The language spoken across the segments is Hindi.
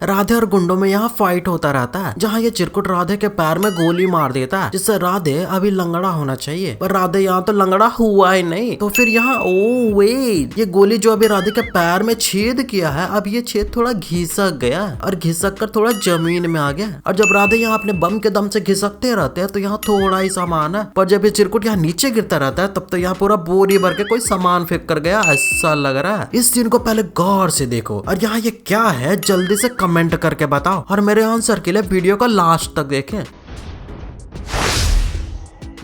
राधे और गुंडों में यहाँ फाइट होता रहता है, जहाँ ये चिरकुट राधे के पैर में गोली मार देता है, जिससे राधे अभी लंगड़ा होना चाहिए, पर राधे यहाँ तो लंगड़ा हुआ ही नहीं। तो फिर यहाँ ओ वेट, ये गोली जो अभी राधे के पैर में छेद किया है, अब ये छेद थोड़ा घिसक गया और घिसक कर थोड़ा जमीन में आ गया। और जब राधे यहाँ अपने बम के दम से घिसकते रहते हैं तो यहाँ थोड़ा ही सामान है, पर जब ये चिरकुट यहाँ नीचे गिरता रहता है तब तो यहाँ पूरा बोरी भर के कोई सामान फेंक कर गया ऐसा लग रहा है। इस सीन को पहले गौर से देखो और यहाँ ये क्या है जल्दी से कमेंट करके बताओ, और मेरे आंसर के लिए वीडियो को लास्ट तक देखें।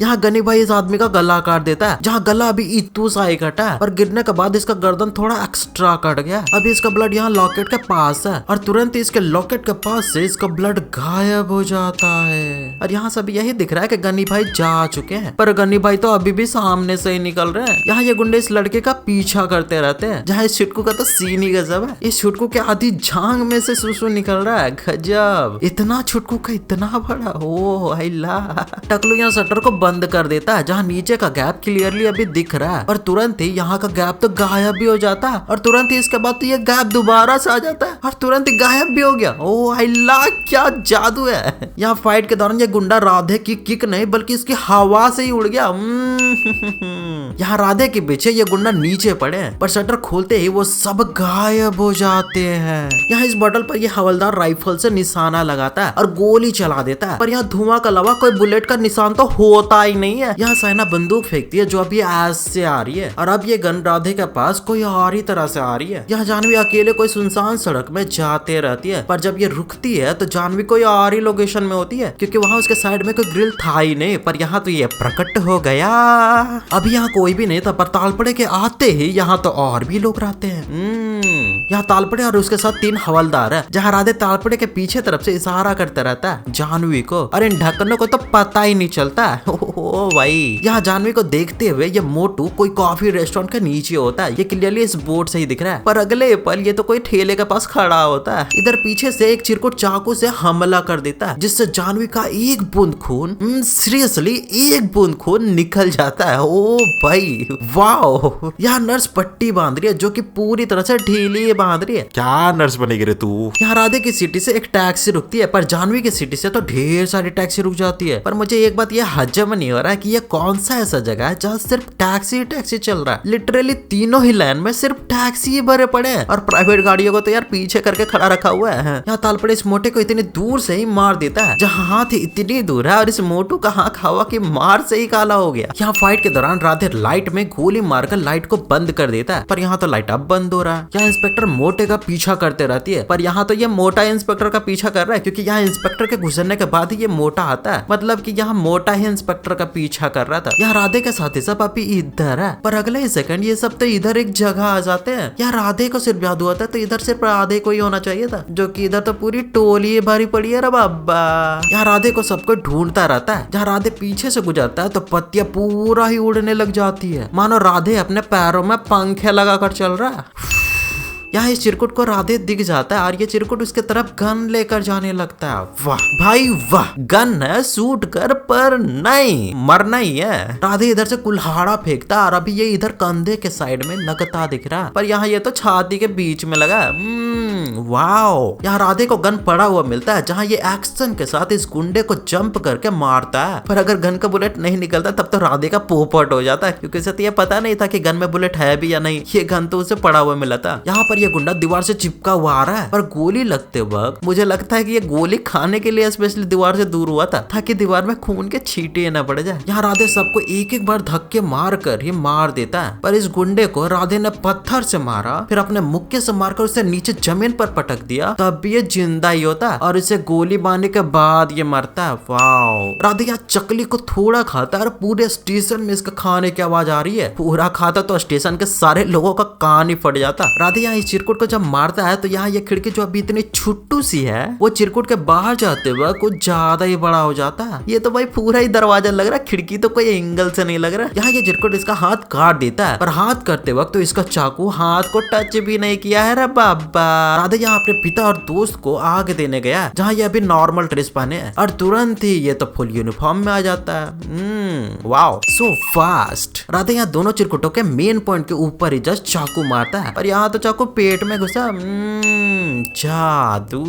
यहाँ गनी भाई इस आदमी का गला काट देता है, जहाँ गला अभी इतू सा ही कटा है और गिरने के बाद इसका गर्दन थोड़ा एक्स्ट्रा कट गया। अभी इसका ब्लड यहाँ लॉकेट के पास है और तुरंत ही इसके लॉकेट के पास से इसका ब्लड गायब हो जाता है। और यहाँ सब यही दिख रहा है कि गनी भाई जा चुके हैं, पर गनी भाई तो अभी भी सामने से ही निकल रहे हैं। यहाँ ये गुंडे इस लड़के का पीछा करते रहते हैं, जहाँ इस छुटकू का तो सीन ही गजब है। इस छुटकू के आधी झांग में से सुसु निकल रहा है, गजब। इतना छुटकू का इतना बड़ा, ओ अल्लाह। टकलू यहाँ शटर को बंद कर देता है, जहाँ नीचे का गैप क्लियरली अभी दिख रहा है, और तुरंत ही यहाँ का गैप तो गायब भी हो जाता है, और तुरंत ही इसके बाद तो ये गैप दोबारा से आ जाता है और तुरंत ही गायब भी हो गया। ओ अल्लाह, क्या जादू है। यहाँ फाइट के दौरान ये गुंडा राधे की किक नहीं बल्कि इसकी हवा से ही उड़ गया। यहाँ राधे के पीछे ये गुंडा नीचे पड़े, पर शटर खोलते ही वो सब गायब हो जाते हैं। यहाँ इस बॉटल पर ये हवलदार राइफल से निशाना लगाता है और गोली चला देता है, पर यहाँ धुआं के अलावा कोई बुलेट का निशान तो होता ही नहीं है। यहाँ साइना बंदूक फेंकती है जो अभी ऐस से आ रही है, और अब ये गन राधे के पास कोई और ही तरह से आ रही है। यहाँ जानवी अकेले कोई सुनसान सड़क में जाते रहती है, पर जब ये रुकती है तो जानवी कोई और ही लोकेशन में होती है, क्योंकि वहाँ उसके साइड में कोई ग्रिल था ही नहीं, पर यहाँ तो ये प्रकट हो गया। अभी यहाँ कोई भी नहीं था, पर तालपड़े के आते ही यहाँ तो और भी लोग रहते हैं। यहाँ तालपड़े और उसके साथ 3 हवलदार है, जहाँ राधे तालपड़े के पीछे तरफ से इशारा करते रहता है जानवी को, और इन ढक्कनों को तो पता ही नहीं चलता। ओ भाई, यहाँ जानवी को देखते हुए ये मोटू कोई कॉफी रेस्टोरेंट के नीचे होता है, ये क्लियरली इस बोर्ड से ही दिख रहा है, पर अगले पल ये तो कोई ठेले के पास खड़ा होता है। इधर पीछे से एक चिरकुट चाकू से हमला कर देता है, जिससे जानवी का एक बूंद खून, सीरियसली एक बूंद खून निकल जाता है। ओ भाई वाओ। यहाँ नर्स पट्टी बांध रही है, जो कि पूरी तरह से ढीली बांध रही है। क्या नर्स बनेगी रे तू? यहाँ राधे की सिटी से एक टैक्सी रुकती है, पर जानवी की सिटी से तो ढेर सारी टैक्सी रुक जाती है। पर मुझे एक बात ये हजम नहीं हो रहा है कि ये कौन सा ऐसा जगह है जहाँ सिर्फ टैक्सी टैक्सी चल रहा है। लिटरली तीनों ही लाइन में सिर्फ टैक्सी ही भरे पड़े हैं, और प्राइवेट गाड़ियों को तो यार पीछे करके खड़ा रखा हुआ है। यहाँ तालपड़े इस मोटे को इतनी दूर से ही मार देता है, जहाँ हाथ इतनी दूर है और इस मोटू का हाथ हवा की मार से ही काला हो गया। यहाँ फाइट के दौरान राधे लाइट में गोली मारकर लाइट को बंद कर देता है, पर यहाँ तो लाइट अब बंद हो रहा है। यहाँ इंस्पेक्टर मोटे का पीछा करते रहती है, पर यहाँ तो ये मोटा इंस्पेक्टर का पीछा कर रहा है, क्योंकि यहाँ इंस्पेक्टर के गुजरने के बाद ही ये मोटा आता है, मतलब कि यहाँ मोटा ही इंस्पेक्टर का पीछा कर रहा था। यहाँ राधे के साथ ही सब अभी इधर है, पर अगले ही सेकंड ये सब तो इधर एक जगह आ जाते हैं। यहाँ राधे को सिर्फ याद हुआ था तो इधर सिर्फ राधे को ही होना चाहिए था, जो कि इधर तो पूरी टोली भरी पड़ी है रे बाबा। यहाँ राधे को सबको ढूंढता रहता है। जहाँ राधे पीछे से गुजरता है तो पत्तियां पूरा ही उड़ने लग जाती है, मानो राधे अपने पैरों में पंखे लगाकर चल रहा है। यहाँ इस चिरकुट को राधे दिख जाता है और ये चिरकुट उसके तरफ गन लेकर जाने लगता है। वाह भाई वाह, गन है, शूट कर, पर नहीं, मरना ही है। राधे इधर से कुल्हाड़ा फेंकता और अभी ये इधर कंधे के साइड में लगता दिख रहा है, पर यहाँ ये तो छाती के बीच में लगा। वाओ। यहाँ राधे को गन पड़ा हुआ मिलता है, जहाँ ये एक्शन के साथ इस गुंडे को जंप करके मारता है, पर अगर गन का बुलेट नहीं निकलता तब तो राधे का पोपट हो जाता है, क्योंकि इसे तो ये पता नहीं था कि गन में बुलेट है भी या नहीं। ये गन तो उसे पड़ा हुआ मिला था। यहाँ पर ये गुंडा दीवार से चिपका हुआ आ रहा है, पर गोली लगते वक्त मुझे लगता है कि ये गोली खाने के लिए स्पेशली दीवार से दूर हुआ था, ताकि दीवार में खून के छींटे न पड़ जाए। यहाँ राधे सबको एक एक बार धक्के मार कर ही मार देता है, पर इस गुंडे को राधे ने पत्थर से मारा, फिर अपने मुक्के से मारकर उसे नीचे जमीन पर पटक दिया, तब भी ये जिंदा ही होता है, और इसे गोली मारने के बाद ये मरता है। वाओ। राधे यहाँ चकली को थोड़ा खाता है और पूरे स्टेशन में इसका खाने की आवाज आ रही है। पूरा खाता तो स्टेशन के सारे लोगों का कान ही फट जाता। राधे यहाँ इस चिरकुट को जब मारता है तो यहाँ ये खिड़की जो अभी इतनी छुट्टू सी है, वो चिरकुट के बाहर जाते वक्त कुछ ज्यादा ही बड़ा हो जाता है। ये तो भाई पूरा ही दरवाजा लग रहा है, खिड़की तो कोई एंगल से नहीं लग रहा। यहाँ ये चिरकुट इसका हाथ काट देता है, पर हाथ करते वक्त तो इसका चाकू हाथ को टच भी नहीं किया है रे बाबा। राधे यहाँ अपने पिता और दोस्त को आग देने गया जहाँ ये अभी नॉर्मल ड्रेस पहने है और तुरंत ही ये तो फुल यूनिफॉर्म में आ जाता है। Wow so fast. राधे यहाँ दोनों चिरकुटों के मेन पॉइंट के ऊपर ही जस्ट चाकू मारता है और यहाँ तो चाकू पेट में घुसा। जादू।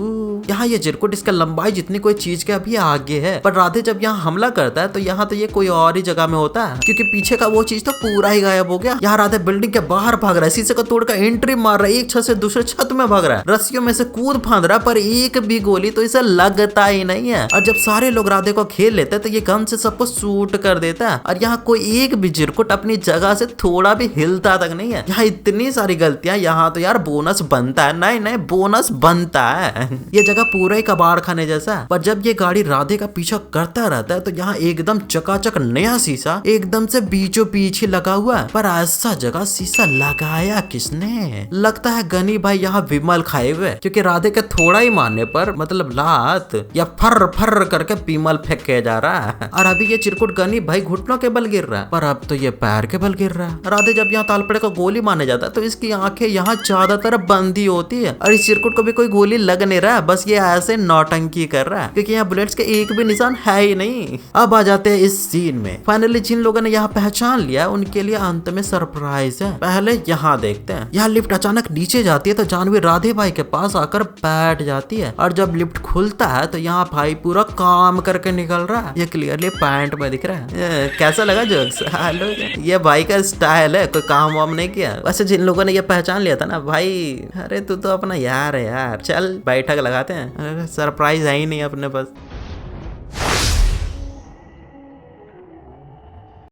यहाँ ये चिरकुट इसका लंबाई जितनी कोई चीज के अभी आगे है, पर राधे जब यहाँ हमला करता है तो यहाँ तो ये कोई और ही जगह में होता है क्योंकि पीछे का वो चीज तो पूरा ही गायब हो गया। यहाँ राधे बिल्डिंग के बाहर भाग रहा है, शीशे को तोड़कर एंट्री मार रहा है, एक छत से दूसरे छत में भाग रहा है, रस्सियों में से कूद फांद रहा, पर एक भी गोली तो इसे लगता ही नहीं है। और जब सारे लोग राधे को खेल लेते हैं तो ये गन से सबको शूट कर देता है और यहाँ कोई एक भी चिरकुट अपनी जगह से थोड़ा भी हिलता तक नहीं है। यहाँ इतनी सारी गलतियां, यहाँ तो यार बोनस बनता है, नहीं बोनस बनता है। ये जगह पूरा ही कबाड़ खाने जैसा है। पर जब ये गाड़ी राधे का पीछा करता रहता है तो यहाँ एकदम चकाचक नया शीशा एकदम से बीचों बीच ही लगा हुआ है। पर ऐसा जगह शीशा लगाया किसने? लगता है गनी भाई यहाँ विमल खाए हुए, क्योंकि राधे के थोड़ा ही मारने पर मतलब लात या फर फर करके विमल फेंक के जा रहा है। और अभी ये चिरकुट गनी भाई घुटनों के बल गिर रहा है, पर अब तो ये पैर के बल गिर रहा है। राधे जब यहाँ तालपड़े को गोली मारने जाता है तो इसकी आंखें यहाँ ज्यादातर बंद ही होती है और इस चिरकुट को भी कोई गोली लग नहीं रहा, बस ये ऐसे नौटंकी कर रहा है क्योंकि यहाँ बुलेट्स के एक भी निशान है ही नहीं। अब आ जाते हैं इस सीन में। फाइनली जिन लोगों ने यहाँ पहचान लिया उनके लिए अंत में सरप्राइज है। पहले यहाँ देखते हैं। यहाँ लिफ्ट अचानक नीचे जाती है तो जानवी राधे भाई के पास आकर बैठ जाती है और जब लिफ्ट खुलता है तो यहाँ भाई पूरा काम करके निकल रहा है। ये क्लियरली पैंट में दिख रहा है। कैसा लगा जोक्स? हेलो, ये भाई का स्टाइल है, कोई काम वाम नहीं किया। वैसे जिन लोगों ने ये पहचान लिया था ना भाई, अरे तू तो अपना यार है यार, चल बैठक लगाते हैं। सरप्राइज है ही नहीं अपने पास।